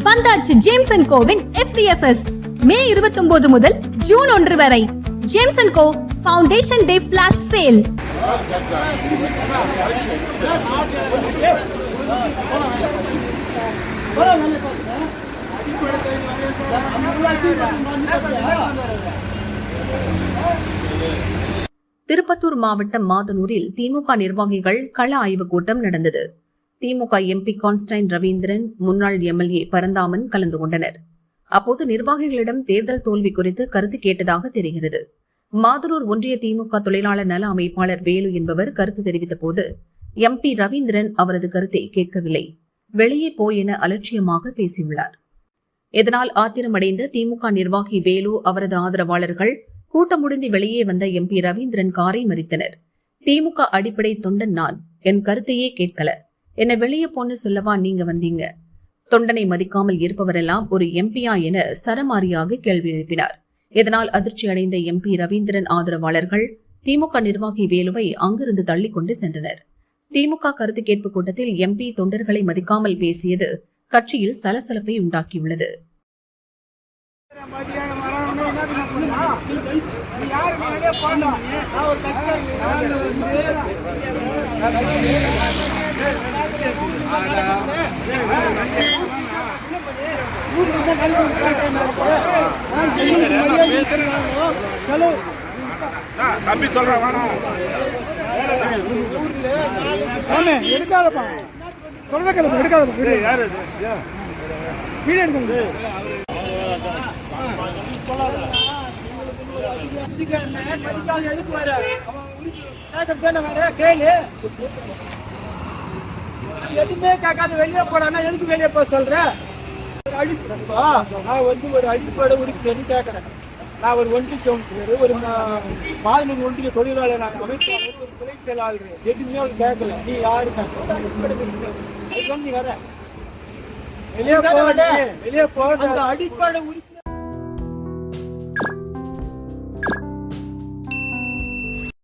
வந்தாச்சு James and கோவின் FDFS May 29 முதல் ஜூன் 1 வரை. James and co foundation day flash sale. Tirupattur மாவட்டம் மாதனூரில் திமுக நிர்வாகிகள் கள ஆய்வுக் கூட்டம் நடந்தது. திமுக MP கான்ஸ்டைன் ரவீந்திரன், முன்னாள் MLA பரந்தாமன் கலந்து கொண்டனர். அப்போது நிர்வாகிகளிடம் தேர்தல் தோல்வி குறித்து கருத்து கேட்டதாக தெரிகிறது. மாதனூர் ஒன்றிய திமுக தொழிலாளர் நல அமைப்பாளர் வேலு என்பவர் கருத்து தெரிவித்த போது MP ரவீந்திரன் அவரது கருத்தை கேட்கவில்லை, வெளியே போய் என அலட்சியமாக பேசியுள்ளார். இதனால் ஆத்திரமடைந்த திமுக நிர்வாகி வேலு, அவரது ஆதரவாளர்கள் கூட்டம் முடிந்து வெளியே வந்த MP ரவீந்திரன் காரை மறித்தனர். திமுக அடிப்படை தொண்டன் நான், என் கருத்தையே கேட்கல, என்னை வெளியே போன்னு சொல்லவா நீங்க வந்தீங்க? தொண்டனை மதிக்காமல் இருப்பவரெல்லாம் ஒரு MP-யா என சரமாரியாக கேள்வி எழுப்பினார். இதனால் அதிர்ச்சி அடைந்த MP ரவீந்திரன் ஆதரவாளர்கள் திமுக நிர்வாகி வேலுவை அங்கிருந்து தள்ளிக்கொண்டு சென்றனர். திமுக கருத்து கேட்பு கூட்டத்தில் MP தொண்டர்களை மதிக்காமல் பேசியது கட்சியில் சலசலப்பை உண்டாக்கியுள்ளது. தம்பி சொல்றேன் எடுக்காதப்பா, சொல்றத எடுக்காத யாரு வீடியோ எடுக்க எதுவுமே கேட்காத வெளியே போடானா எதுக்கு வெளியே போக சொல்ற? நான் ஒரு அடிப்படை உறுப்பினர் கேட்கறேன். நான் ஒரு ஒன்றிய கவுன்சிலர், ஒரு மாநில ஒன்றிய தொழிலாளர், அமைப்பாளர், ஒரு துணை செயலாளர், எதுவுமே அவர் கேட்கல. நீ யாரு நீ வர வெளியே போ, வெளியே போ. அந்த அடிப்படை உறுப்பினர்